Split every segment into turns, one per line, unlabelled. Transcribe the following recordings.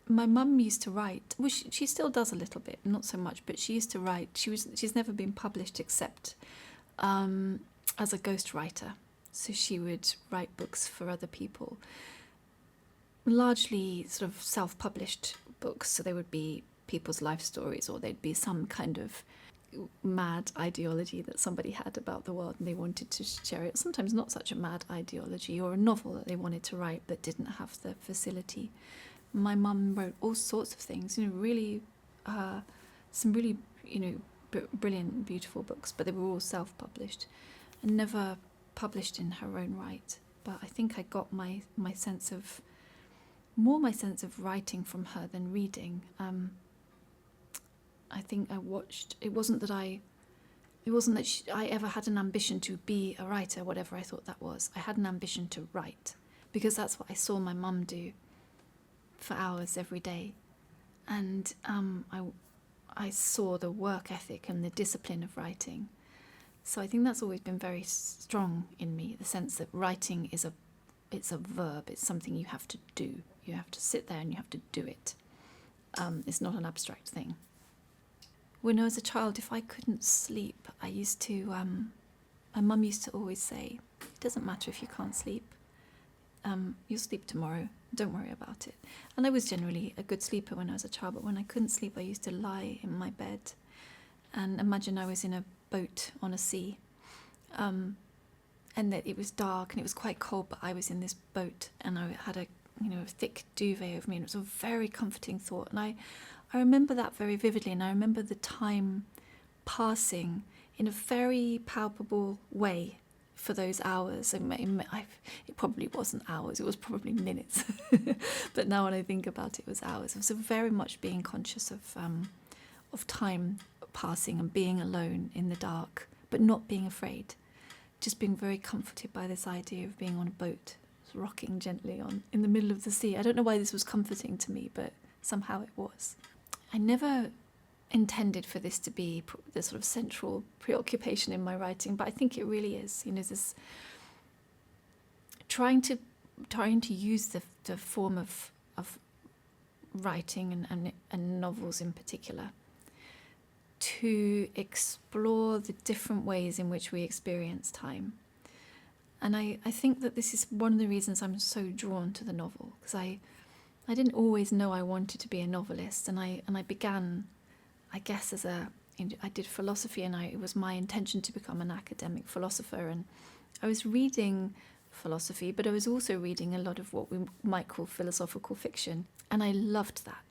my mum used to write. Well, she still does a little bit, not so much, but she used to write. She's never been published except as a ghostwriter. So she would write books for other people, largely sort of self-published books. So they would be people's life stories, or they'd be some kind of mad ideology that somebody had about the world and they wanted to share it. Sometimes not such a mad ideology, or a novel that they wanted to write but didn't have the facility. My mum wrote all sorts of things, really, some really, brilliant, beautiful books, but they were all self-published and never published in her own right. But I think I got my sense of writing from her than reading. I think I watched. It wasn't that I ever had an ambition to be a writer, whatever I thought that was. I had an ambition to write, because that's what I saw my mum do for hours every day, and I saw the work ethic and the discipline of writing. So I think that's always been very strong in me, the sense that writing it's a verb. It's something you have to do. You have to sit there and you have to do it. It's not an abstract thing. When I was a child, if I couldn't sleep, I used to, my mum used to always say, it doesn't matter if you can't sleep. You'll sleep tomorrow. Don't worry about it. And I was generally a good sleeper when I was a child, but when I couldn't sleep, I used to lie in my bed and imagine I was in a boat on a sea, and that it was dark and it was quite cold, but I was in this boat and I had a thick duvet over me, and it was a very comforting thought. And I remember that very vividly, and I remember the time passing in a very palpable way for those hours. It probably wasn't hours, it was probably minutes. But now when I think about it, it was hours. It was very much being conscious of time passing and being alone in the dark, but not being afraid. Just being very comforted by this idea of being on a boat, rocking gently in the middle of the sea. I don't know why this was comforting to me, but somehow it was. I never intended for this to be the sort of central preoccupation in my writing, but I think it really is. This trying to use the form of writing and novels in particular to explore the different ways in which we experience time. And I think that this is one of the reasons I'm so drawn to the novel, because I didn't always know I wanted to be a novelist, and I began, I guess, I did philosophy, and it was my intention to become an academic philosopher, and I was reading philosophy, but I was also reading a lot of what we might call philosophical fiction, and I loved that.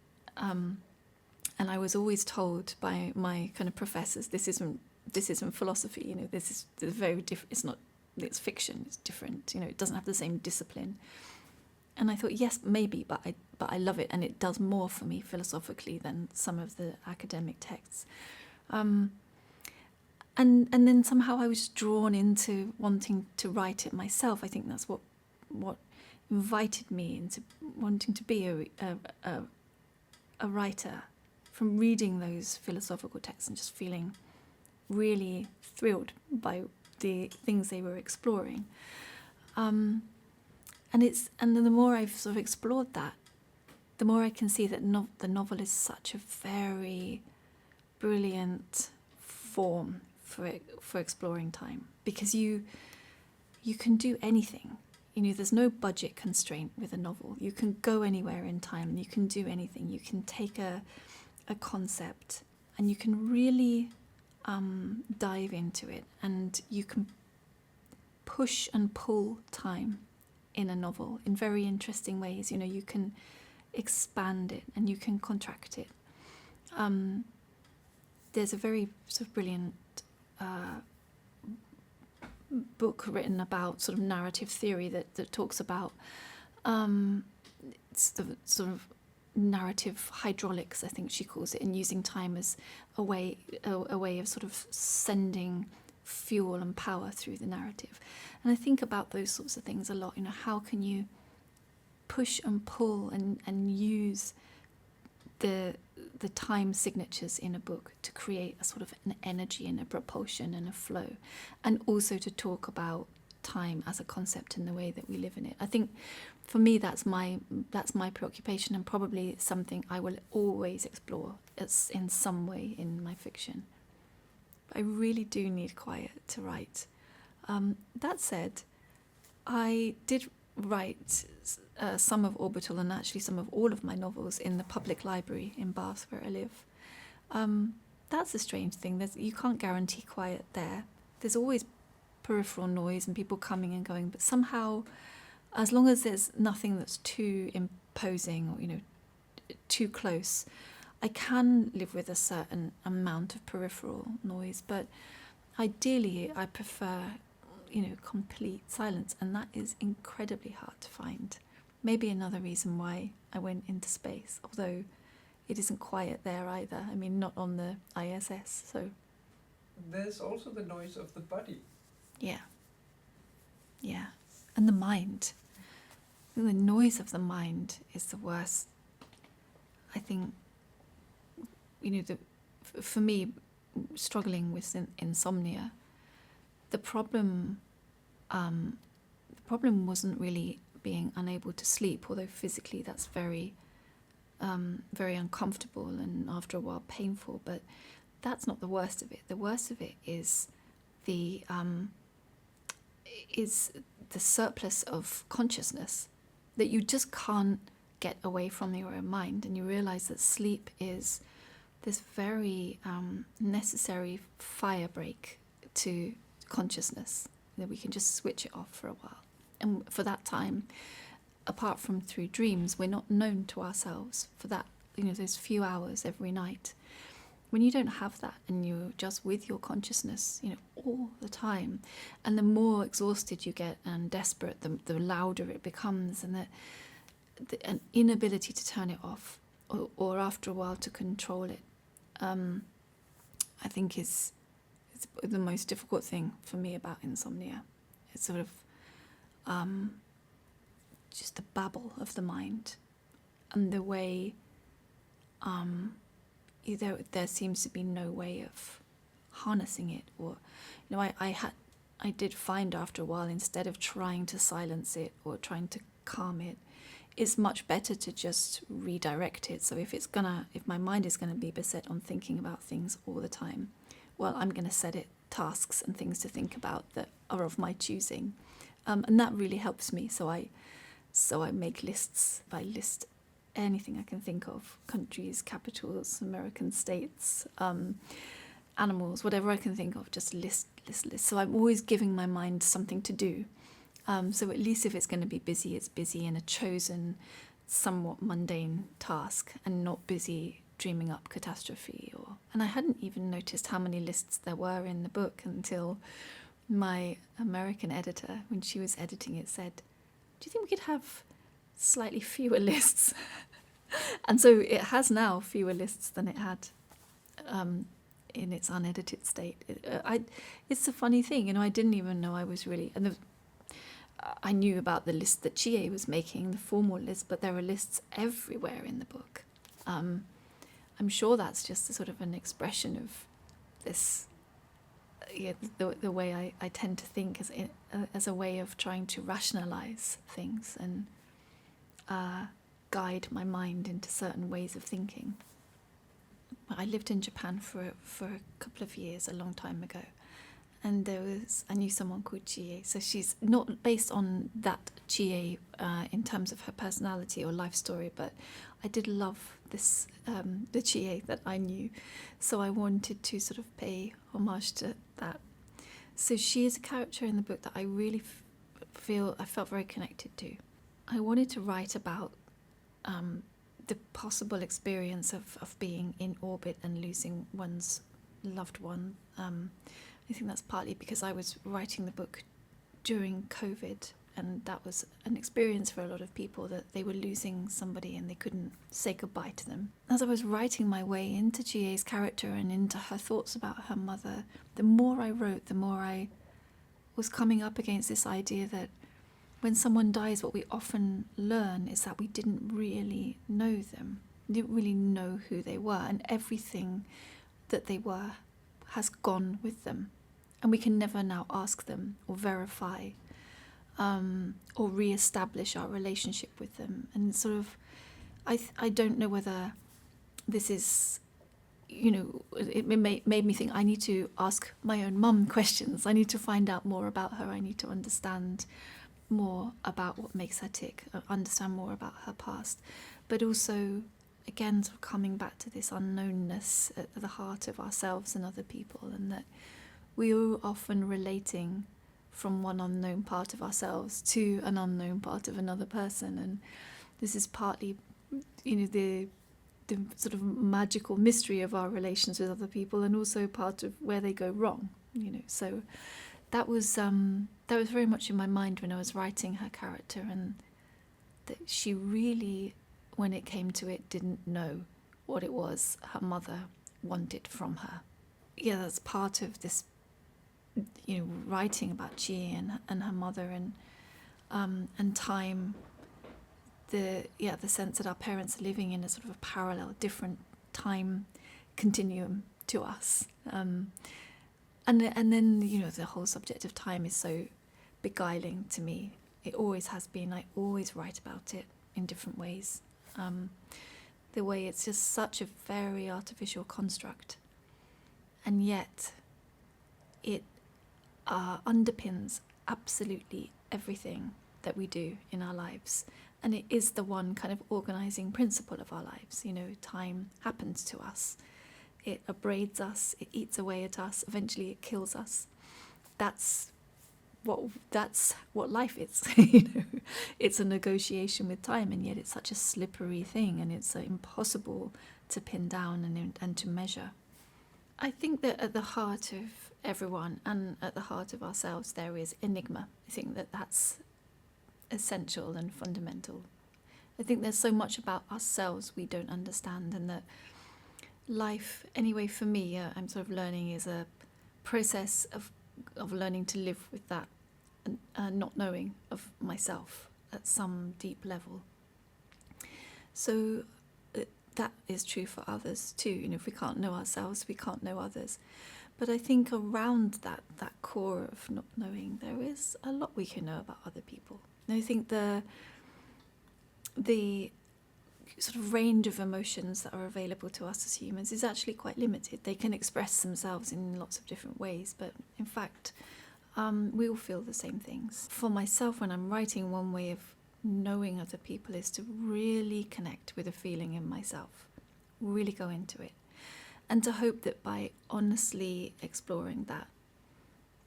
And I was always told by my kind of professors, this isn't philosophy, this is very different. It's fiction, it's different, it doesn't have the same discipline. And I thought, yes, maybe, but I love it, and it does more for me philosophically than some of the academic texts. And then somehow I was drawn into wanting to write it myself. I think that's what invited me into wanting to be a writer, from reading those philosophical texts and just feeling really thrilled by the things they were exploring. And then the more I've sort of explored that, the more I can see that the novel is such a very brilliant form for exploring time, because you can do anything. There's no budget constraint with a novel. You can go anywhere in time. You can do anything. You can take a concept and you can really dive into it, and you can push and pull time in a novel in very interesting ways. You can expand it and you can contract it. There's a very sort of brilliant book written about sort of narrative theory that talks about it's the sort of narrative hydraulics, I think she calls it, and using time as a way of sort of sending fuel and power through the narrative. And I think about those sorts of things a lot. How can you push and pull and use the time signatures in a book to create a sort of an energy and a propulsion and a flow, and also to talk about time as a concept in the way that we live in it. I think for me that's my preoccupation, and probably something I will always explore in some way in my fiction. I really do need quiet to write. That said, I did write some of Orbital and actually some of all of my novels in the public library in Bath where I live. That's a strange thing. You can't guarantee quiet there. There's always peripheral noise and people coming and going, but somehow, as long as there's nothing that's too imposing or too close, I can live with a certain amount of peripheral noise. But ideally, I prefer complete silence, and that is incredibly hard to find. Maybe another reason why I went into space, although it isn't quiet there either. I mean, not on the ISS, so...
There's also the noise of the body.
Yeah. And the mind. The noise of the mind is the worst. I think, for me, struggling with insomnia, the problem wasn't really being unable to sleep, although physically that's very, very uncomfortable and after a while painful. But that's not the worst of it. The worst of it is the surplus of consciousness that you just can't get away from your own mind, and you realize that sleep is this very necessary fire break to consciousness, that we can just switch it off for a while. And for that time, apart from through dreams, we're not known to ourselves for that, those few hours every night. When you don't have that and you're just with your consciousness, all the time, and the more exhausted you get and desperate, the louder it becomes, and an inability to turn it off, or after a while to control it, I think it's the most difficult thing for me about insomnia. It's sort of just the babble of the mind, and the way there seems to be no way of harnessing it. Or I did find after a while, instead of trying to silence it or trying to calm it, it's much better to just redirect it. So if my mind is gonna be beset on thinking about things all the time, well, I'm gonna set it tasks and things to think about that are of my choosing, and that really helps me. So I make lists. I list anything I can think of: countries, capitals, American states, animals, whatever I can think of, just list. So I'm always giving my mind something to do. So at least if it's going to be busy, it's busy in a chosen, somewhat mundane task, and not busy dreaming up catastrophe. And I hadn't even noticed how many lists there were in the book until my American editor, when she was editing it, said, "Do you think we could have slightly fewer lists?" And so it has now fewer lists than it had in its unedited state. It's a funny thing, I didn't even know I was really... I knew about the list that Chie was making, the formal list, but there are lists everywhere in the book. I'm sure that's just a sort of an expression of this, the way I tend to think as a way of trying to rationalize things and guide my mind into certain ways of thinking. I lived in Japan for a couple of years, a long time ago, and I knew someone called Chie. So she's not based on that Chie in terms of her personality or life story, but I did love this the Chie that I knew, so I wanted to sort of pay homage to that. So she is a character in the book that I really felt very connected to. I wanted to write about the possible experience of being in orbit and losing one's loved one. I think that's partly because I was writing the book during COVID, and that was an experience for a lot of people, that they were losing somebody and they couldn't say goodbye to them. As I was writing my way into Chie's character and into her thoughts about her mother, the more I wrote, the more I was coming up against this idea that when someone dies, what we often learn is that we didn't really know them. We didn't really know who they were, and everything that they were has gone with them. And we can never now ask them or verify or re-establish our relationship with them. And sort of, I don't know whether this is, it made me think I need to ask my own mum questions. I need to find out more about her. I need to understand more about what makes her tick, understand more about her past. But also, again, sort of coming back to this unknownness at the heart of ourselves and other people, and that we are often relating from one unknown part of ourselves to an unknown part of another person. And this is partly, the sort of magical mystery of our relations with other people, and also part of where they go wrong. So that was very much in my mind when I was writing her character, and that she really, when it came to it, didn't know what it was her mother wanted from her. Yeah, that's part of this, writing about Chi and her mother, and time. The sense that our parents are living in a sort of a parallel, different time continuum to us. And then, the whole subject of time is so beguiling to me. It always has been. I always write about it in different ways. The way it's just such a very artificial construct. And yet it underpins absolutely everything that we do in our lives. And it is the one kind of organising principle of our lives. Time happens to us. It abrades us, it eats away at us, eventually it kills us. That's what life is. It's a negotiation with time, and yet it's such a slippery thing, and it's impossible to pin down and to measure. I think that at the heart of everyone and at the heart of ourselves there is enigma. I think that that's essential and fundamental. I think there's so much about ourselves we don't understand, and that life, anyway for me, I'm sort of learning, is a process of learning to live with that not knowing of myself at some deep level. So that is true for others too. If we can't know ourselves, we can't know others. But I think around that core of not knowing, there is a lot we can know about other people. And I think the sort of range of emotions that are available to us as humans is actually quite limited. They can express themselves in lots of different ways, but in fact, we all feel the same things. For myself, when I'm writing, one way of knowing other people is to really connect with a feeling in myself, really go into it, and to hope that by honestly exploring that,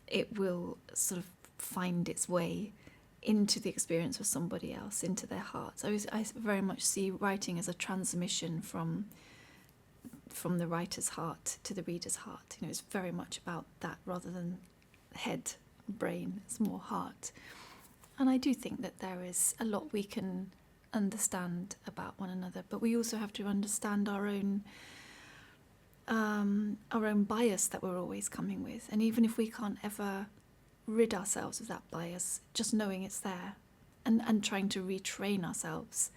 it will sort of find its way into the experience of somebody else, into their hearts. I very much see writing as a transmission from the writer's heart to the reader's heart. It's very much about that rather than head, brain. It's more heart. And I do think that there is a lot we can understand about one another, but we also have to understand our own bias that we're always coming with. And even if we can't ever rid ourselves of that bias, just knowing it's there and trying to retrain ourselves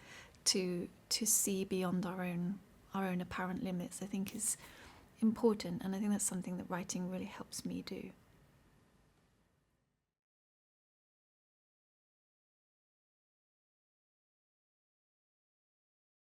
to see beyond our own apparent limits, I think is important. And I think that's something that writing really helps me do.